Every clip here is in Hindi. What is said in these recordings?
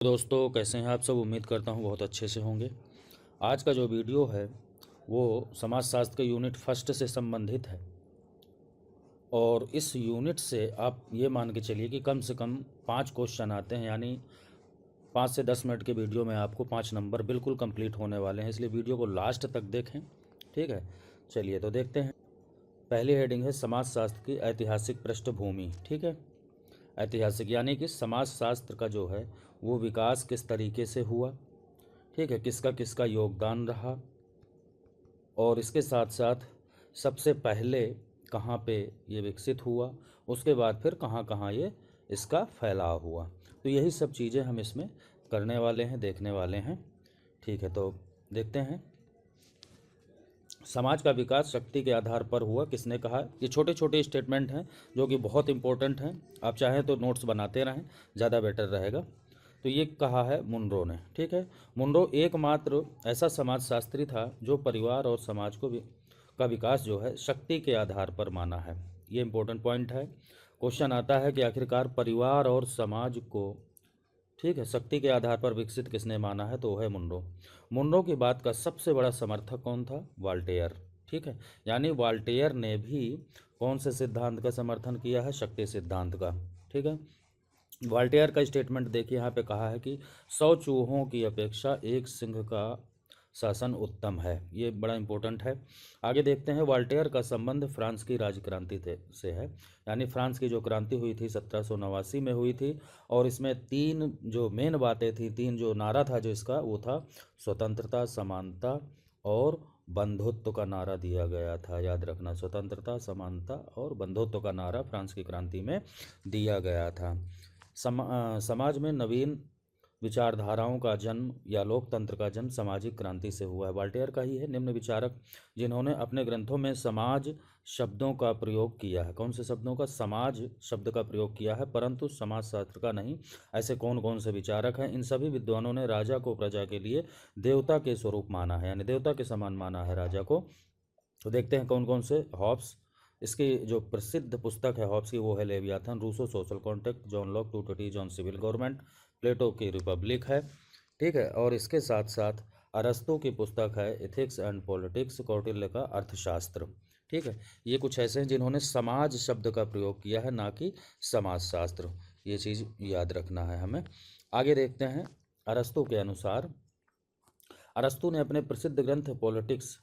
दोस्तों, कैसे हैं आप सब। उम्मीद करता हूं बहुत अच्छे से होंगे। आज का जो वीडियो है वो समाजशास्त्र के यूनिट फर्स्ट से संबंधित है और इस यूनिट से आप ये मान के चलिए कि कम से कम 5 क्वेश्चन आते हैं, यानी 5 से 10 मिनट के वीडियो में आपको 5 नंबर बिल्कुल कंप्लीट होने वाले हैं, इसलिए वीडियो को लास्ट तक देखें। ठीक है, चलिए तो देखते हैं। पहली हेडिंग है समाजशास्त्र की ऐतिहासिक पृष्ठभूमि। ठीक है, ऐतिहासिक यानी कि समाजशास्त्र का जो है वो विकास किस तरीके से हुआ, ठीक है, किसका किसका योगदान रहा, और इसके साथ साथ सबसे पहले कहाँ पे ये विकसित हुआ, उसके बाद फिर कहाँ कहाँ ये इसका फैलाव हुआ। तो यही सब चीज़ें हम इसमें करने वाले हैं, देखने वाले हैं। ठीक है, तो देखते हैं। समाज का विकास शक्ति के आधार पर हुआ, किसने कहा। ये छोटे छोटे स्टेटमेंट हैं जो कि बहुत इंपॉर्टेंट हैं, आप चाहें तो नोट्स बनाते रहें, ज़्यादा बेटर रहेगा। तो ये कहा है मुनरो ने। ठीक है, मुनरो एकमात्र ऐसा समाजशास्त्री था जो परिवार और समाज का विकास जो है शक्ति के आधार पर माना है। ये इंपॉर्टेंट पॉइंट है। क्वेश्चन आता है कि आखिरकार परिवार और समाज को, ठीक है, शक्ति के आधार पर विकसित किसने माना है, तो वो है मुनरो। मुनरो की बात का सबसे बड़ा समर्थक कौन था, वाल्टेयर। ठीक है, यानी वाल्टेयर ने भी कौन से सिद्धांत का समर्थन किया है, शक्ति सिद्धांत का। ठीक है, वाल्टेयर का स्टेटमेंट देखिए, यहाँ पे कहा है कि 100 चूहों की अपेक्षा एक सिंह का शासन उत्तम है। ये बड़ा इंपॉर्टेंट है। आगे देखते हैं। वाल्टेयर का संबंध फ्रांस की राजक्रांति से है, यानी फ्रांस की जो क्रांति हुई थी 1789 में हुई थी, और इसमें 3 जो मेन बातें थी, 3 जो नारा था जो इसका, वो था स्वतंत्रता, समानता और बंधुत्व का नारा दिया गया था। याद रखना, स्वतंत्रता, समानता और बंधुत्व का नारा फ्रांस की क्रांति में दिया गया था। समाज में नवीन विचारधाराओं का जन्म या लोकतंत्र का जन्म सामाजिक क्रांति से हुआ है। वाल्टेयर का ही है। निम्न विचारक जिन्होंने अपने ग्रंथों में समाज शब्दों का प्रयोग किया है। कौन से शब्दों का, समाज शब्द का प्रयोग किया है, परंतु समाजशास्त्र का नहीं। ऐसे कौन कौन से विचारक हैं। इन सभी विद्वानों ने राजा को प्रजा के लिए देवता के स्वरूप माना है, यानी देवता के समान माना है राजा को। तो देखते हैं कौन कौन से। हॉब्स, इसकी जो प्रसिद्ध पुस्तक है हॉब्स की, वो है Leviathan. Rousseau, social contract. John Locke, two treatise on civil government. Plato की रिपब्लिक है। ठीक है, और इसके साथ साथ अरस्तु की पुस्तक है एथिक्स एंड पॉलिटिक्स। कौटिल्य का अर्थशास्त्र। ठीक है, ये कुछ ऐसे हैं जिन्होंने समाज शब्द का प्रयोग किया है, ना कि समाजशास्त्र। ये चीज़ याद रखना है हमें। आगे देखते हैं। अरस्तु के अनुसार, अरस्तु ने अपने प्रसिद्ध ग्रंथ पॉलिटिक्स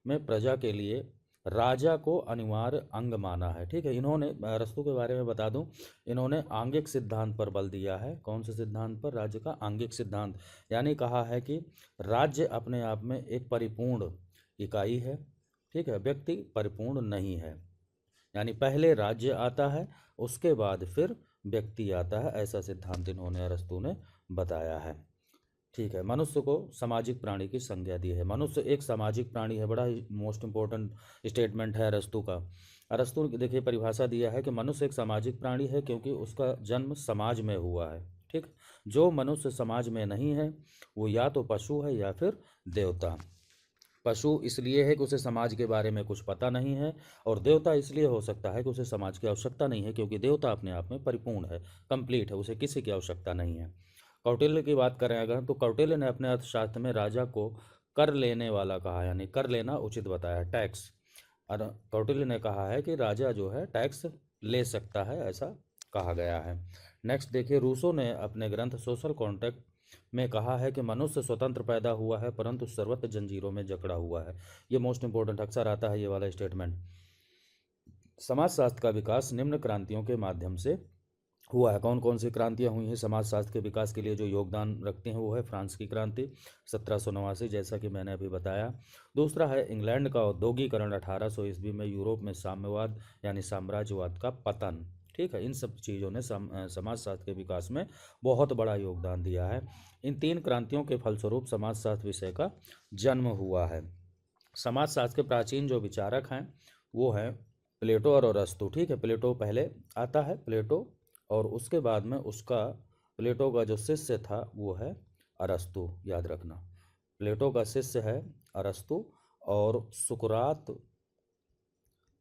में प्रजा के लिए राजा को अनिवार्य अंग माना है। ठीक है, इन्होंने, अरस्तु के बारे में बता दूं, इन्होंने आंगिक सिद्धांत पर बल दिया है। कौन से सिद्धांत पर, राज्य का आंगिक सिद्धांत, यानी कहा है कि राज्य अपने आप में एक परिपूर्ण इकाई है। ठीक है, व्यक्ति परिपूर्ण नहीं है, यानी पहले राज्य आता है, उसके बाद फिर व्यक्ति आता है। ऐसा सिद्धांत इन्होंने, अरस्तु ने बताया है। ठीक है, मनुष्य को सामाजिक प्राणी की संज्ञा दी है। मनुष्य एक सामाजिक प्राणी है। बड़ा ही मोस्ट इंपॉर्टेंट स्टेटमेंट है अरस्तु का। अरस्तु ने देखिए परिभाषा दिया है कि मनुष्य एक सामाजिक प्राणी है क्योंकि उसका जन्म समाज में हुआ है। ठीक, जो मनुष्य समाज में नहीं है वो या तो पशु है या फिर देवता। पशु इसलिए है कि उसे समाज के बारे में कुछ पता नहीं है, और देवता इसलिए हो सकता है कि उसे समाज की आवश्यकता नहीं है, क्योंकि देवता अपने आप में परिपूर्ण है, कंप्लीट है, उसे किसी की आवश्यकता नहीं है। कौटिल्य की बात करें अगर, तो कौटिल्य ने अपने अर्थशास्त्र में राजा को कर लेने वाला कहा, यानी कर लेना उचित बताया, टैक्स। और कौटिल्य ने कहा है कि राजा जो है टैक्स ले सकता है, ऐसा कहा गया है। नेक्स्ट देखिए, रूसो ने अपने ग्रंथ सोशल कॉन्ट्रैक्ट में कहा है कि मनुष्य स्वतंत्र पैदा हुआ है परंतु सर्वत्र जंजीरों में जकड़ा हुआ है। ये मोस्ट इंपॉर्टेंट, अक्सर आता है ये वाला स्टेटमेंट। समाजशास्त्र का विकास निम्न क्रांतियों के माध्यम से हुआ है। कौन कौन सी क्रांतियां हुई हैं समाजशास्त्र के विकास के लिए जो योगदान रखते हैं, वो है फ्रांस की क्रांति 1789, जैसा कि मैंने अभी बताया। दूसरा है इंग्लैंड का औद्योगिकरण 1800 ईस्वी में। यूरोप में साम्यवाद यानी साम्राज्यवाद का पतन। ठीक है, इन सब चीज़ों ने समाजशास्त्र के विकास में बहुत बड़ा योगदान दिया है। इन 3 क्रांतियों के फलस्वरूप समाजशास्त्र विषय का जन्म हुआ है। समाजशास्त्र के प्राचीन जो विचारक हैं वो हैं प्लेटो और अरस्तु। ठीक है, प्लेटो पहले आता है, प्लेटो, और उसके बाद में उसका, प्लेटो का जो शिष्य था वो है अरस्तु। याद रखना, प्लेटो का शिष्य है अरस्तु, और सुकरात,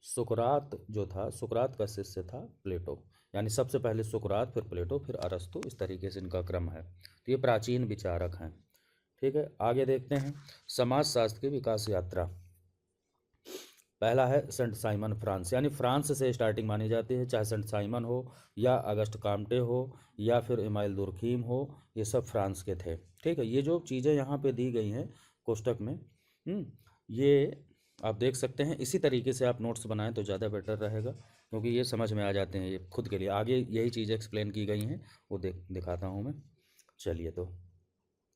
सुकरात जो था, सुकरात का शिष्य था प्लेटो। यानी सबसे पहले सुकरात, फिर प्लेटो, फिर अरस्तु, इस तरीके से इनका क्रम है। तो ये प्राचीन विचारक हैं। ठीक है, आगे देखते हैं समाजशास्त्र की विकास यात्रा। पहला है सेंट साइमन फ्रांस, यानी फ्रांस से स्टार्टिंग मानी जाती है, चाहे सेंट साइमन हो या अगस्ट काम्टे हो या फिर इमाइल दुर्खीम हो, ये सब फ्रांस के थे। ठीक है, ये जो चीज़ें यहाँ पे दी गई हैं कोष्टक में, ये आप देख सकते हैं। इसी तरीके से आप नोट्स बनाएं तो ज़्यादा बेटर रहेगा, क्योंकि ये समझ में आ जाते हैं ये खुद के लिए। आगे यही चीज़ें एक्सप्लेन की गई हैं, वो दिखाता हूँ मैं। चलिए, तो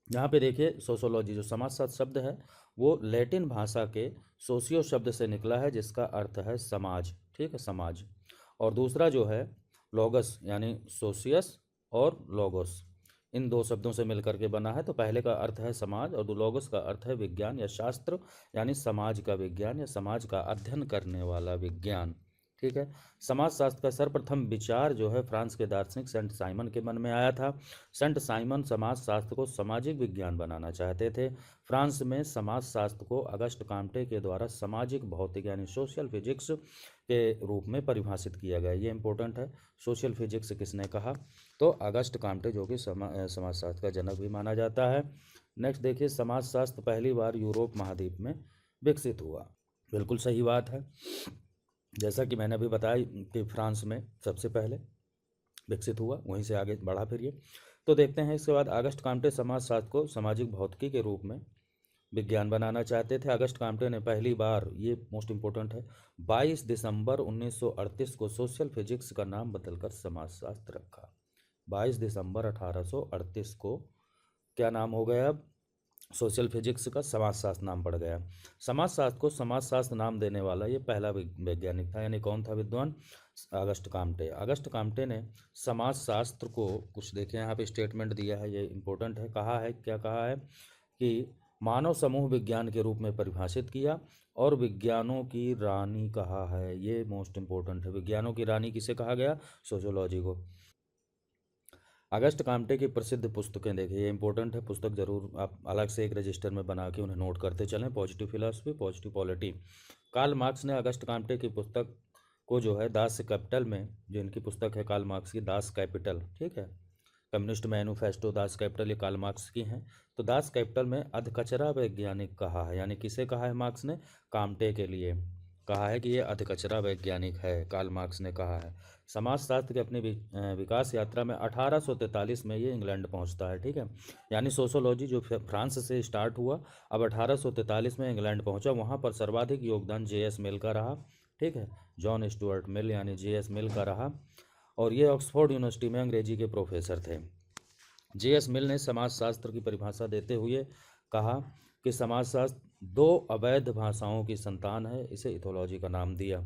यहाँ पे देखिए सोशोलॉजी, जो समाजशास्त्र शब्द है वो लैटिन भाषा के सोशियो शब्द से निकला है, जिसका अर्थ है समाज। ठीक है, समाज। और दूसरा जो है लोगस, यानी सोशियस और लोगोस, इन दो शब्दों से मिलकर के बना है। तो पहले का अर्थ है समाज और लोगस का अर्थ है विज्ञान या शास्त्र, यानी समाज का विज्ञान या समाज का अध्ययन करने वाला विज्ञान। ठीक है, समाजशास्त्र का सर्वप्रथम विचार जो है फ्रांस के दार्शनिक सेंट साइमन के मन में आया था। सेंट साइमन समाजशास्त्र को सामाजिक विज्ञान बनाना चाहते थे। फ्रांस में समाजशास्त्र को अगस्ट काम्टे के द्वारा सामाजिक भौतिक यानी सोशल फिजिक्स के रूप में परिभाषित किया गया। ये इंपॉर्टेंट है, सोशल फिजिक्स किसने कहा, तो अगस्ट काम्टे, जो कि समाजशास्त्र का जनक भी माना जाता है। नेक्स्ट देखिए, समाजशास्त्र पहली बार यूरोप महाद्वीप में विकसित हुआ। बिल्कुल सही बात है, जैसा कि मैंने अभी बताया कि फ्रांस में सबसे पहले विकसित हुआ, वहीं से आगे बढ़ा फिर ये। तो देखते हैं इसके बाद, अगस्ट काम्टे समाजशास्त्र को सामाजिक भौतिकी के रूप में विज्ञान बनाना चाहते थे। अगस्ट काम्टे ने पहली बार, ये मोस्ट इंपॉर्टेंट है, 22 दिसंबर 1938 को सोशल फिजिक्स का नाम बदलकर समाजशास्त्र रखा। 22 दिसंबर 1838 को क्या नाम हो गया, अब सोशल फिजिक्स का समाजशास्त्र नाम पड़ गया। समाजशास्त्र को समाजशास्त्र नाम देने वाला ये पहला वैज्ञानिक था। यानी कौन था विद्वान, अगस्ट काम्टे। अगस्ट काम्टे ने समाजशास्त्र को, कुछ देखें यहाँ पे स्टेटमेंट दिया है, ये इंपॉर्टेंट है। कहा है, क्या कहा है कि मानव समूह विज्ञान के रूप में परिभाषित किया और विज्ञानों की रानी कहा है। ये मोस्ट इंपॉर्टेंट है, विज्ञानों की रानी किसे कहा गया, सोशियोलॉजी को। अगस्ट काम्टे की प्रसिद्ध पुस्तकें देखिए, ये इंपॉर्टेंट है, पुस्तक जरूर आप अलग से एक रजिस्टर में बना के उन्हें नोट करते चलें। Positive philosophy, positive polity. Karl Marx ने अगस्ट काम्टे की पुस्तक को जो है दास कैपिटल में, जो इनकी पुस्तक है कार्ल मार्क्स की, दास कैपिटल, ठीक है, कम्युनिस्ट मैनिफेस्टो, दास कैपिटल, ये कार्ल मार्क्स की हैं। तो दास कैपिटल में अधकचरा वैज्ञानिक कहा है, यानी किसे कहा है मार्क्स ने, काम्टे के लिए कहा है कि ये अधकचरा वैज्ञानिक है, कार्ल मार्क्स ने कहा है। समाजशास्त्र की अपनी विकास यात्रा में 1843 में ये इंग्लैंड पहुंचता है। ठीक है, यानी सोशोलॉजी जो फ्रांस से स्टार्ट हुआ, अब 1843 में इंग्लैंड पहुंचा। वहां पर सर्वाधिक योगदान J.S. मिल का रहा। ठीक है, जॉन स्टुअर्ट मिल यानी J.S. मिल का रहा, और ये ऑक्सफोर्ड यूनिवर्सिटी में अंग्रेजी के प्रोफेसर थे। J.S. मिल ने समाजशास्त्र की परिभाषा देते हुए कहा कि समाजशास्त्र दो अवैध भाषाओं की संतान है, इसे इथोलॉजी का नाम दिया,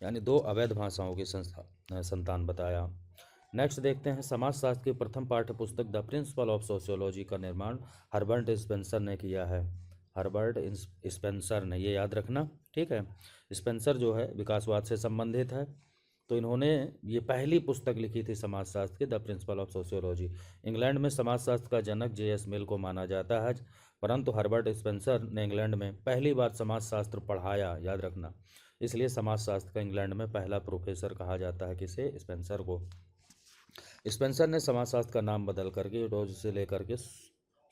यानी दो अवैध भाषाओं की संतान बताया। नेक्स्ट देखते हैं, समाजशास्त्र की प्रथम पाठ्य पुस्तक द प्रिंसिपल ऑफ सोशियोलॉजी का निर्माण हर्बर्ट स्पेंसर ने किया है। हर्बर्ट स्पेंसर ने, ये याद रखना। ठीक है, स्पेंसर जो है विकासवाद से संबंधित है, तो इन्होंने ये पहली पुस्तक लिखी थी समाजशास्त्र की, the principle of sociology. England में समाजशास्त्र का जनक J.S. मिल को माना जाता है, परंतु हर्बर्ट स्पेंसर ने इंग्लैंड में पहली बार समाजशास्त्र पढ़ाया, याद रखना। इसलिए समाजशास्त्र का इंग्लैंड में पहला प्रोफेसर कहा जाता है किसे, स्पेंसर को। स्पेंसर ने समाजशास्त्र का नाम बदल करके रोज से लेकर के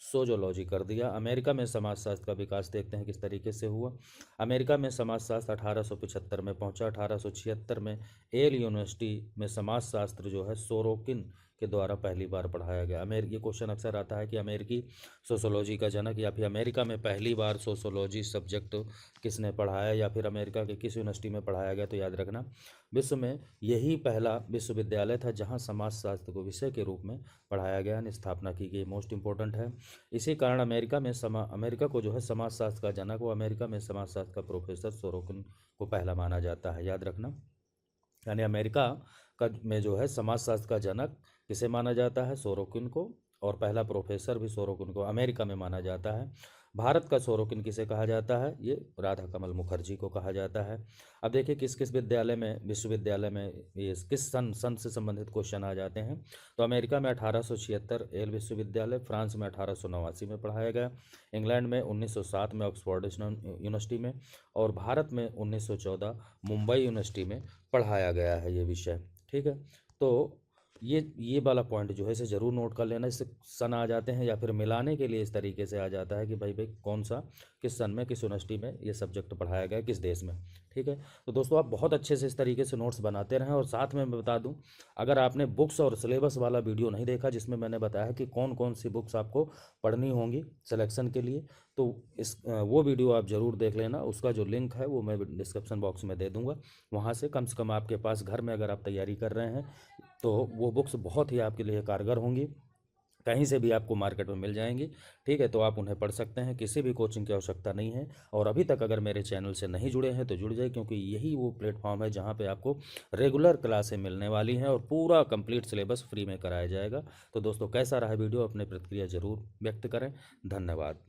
सोजोलॉजी कर दिया। अमेरिका में समाजशास्त्र का विकास देखते हैं किस तरीके से हुआ। अमेरिका में समाजशास्त्र 1875 में पहुंचा। 1876 में येल यूनिवर्सिटी में समाजशास्त्र जो है सोरोकिन के द्वारा पहली बार पढ़ाया गया। ये क्वेश्चन अक्सर आता है कि अमेरिकी सोशोलॉजी का जनक, या फिर अमेरिका में पहली बार सोशोलॉजी सब्जेक्ट किसने पढ़ाया, या फिर अमेरिका के किस यूनिवर्सिटी में पढ़ाया गया। तो याद रखना, विश्व में यही पहला विश्वविद्यालय था जहां समाजशास्त्र को विषय के रूप में पढ़ाया गया, स्थापना की गई। मोस्ट इंपॉर्टेंट है। इसी कारण अमेरिका को जो है समाजशास्त्र का जनक, वो अमेरिका में समाजशास्त्र का प्रोफेसर सोरोकिन को पहला माना जाता है, याद रखना। यानी अमेरिका का में जो है समाजशास्त्र का जनक किसे माना जाता है, सोरोकिन को, और पहला प्रोफेसर भी सोरोकिन को अमेरिका में माना जाता है। भारत का सोरोकिन किसे कहा जाता है, ये राधा कमल मुखर्जी को कहा जाता है। अब देखिए किस किस विश्वविद्यालय में ये किस सन से संबंधित क्वेश्चन आ जाते हैं। तो अमेरिका में 1876 येल विश्वविद्यालय, फ्रांस में 1889 में पढ़ाया गया, इंग्लैंड में 1907 में ऑक्सफोर्ड यूनिवर्सिटी में, और भारत में 1914 मुंबई यूनिवर्सिटी में पढ़ाया गया है ये विषय। ठीक है, तो ये वाला पॉइंट जो है इसे ज़रूर नोट कर लेना। इससे सन आ जाते हैं या फिर मिलाने के लिए इस तरीके से आ जाता है कि भाई कौन सा किस सन में, किस यूनिवर्सिटी में ये सब्जेक्ट पढ़ाया गया, किस देश में। ठीक है, तो दोस्तों आप बहुत अच्छे से इस तरीके से नोट्स बनाते रहें। और साथ में मैं बता दूं, अगर आपने बुक्स और सिलेबस वाला वीडियो नहीं देखा जिसमें मैंने बताया कि कौन कौन सी बुक्स आपको पढ़नी होंगी सिलेक्शन के लिए, तो वो वीडियो आप ज़रूर देख लेना। उसका जो लिंक है वो मैं डिस्क्रिप्शन बॉक्स में दे दूँगा। वहाँ से कम आपके पास घर में अगर आप तैयारी कर रहे हैं तो वो बुक्स बहुत ही आपके लिए कारगर होंगी। कहीं से भी आपको मार्केट में मिल जाएंगी। ठीक है, तो आप उन्हें पढ़ सकते हैं, किसी भी कोचिंग की आवश्यकता नहीं है। और अभी तक अगर मेरे चैनल से नहीं जुड़े हैं तो जुड़ जाए, क्योंकि यही वो प्लेटफॉर्म है जहां पे आपको रेगुलर क्लासें मिलने वाली हैं और पूरा कंप्लीट सिलेबस फ्री में कराया जाएगा। तो दोस्तों कैसा रहा वीडियो, अपनी प्रतिक्रिया ज़रूर व्यक्त करें। धन्यवाद।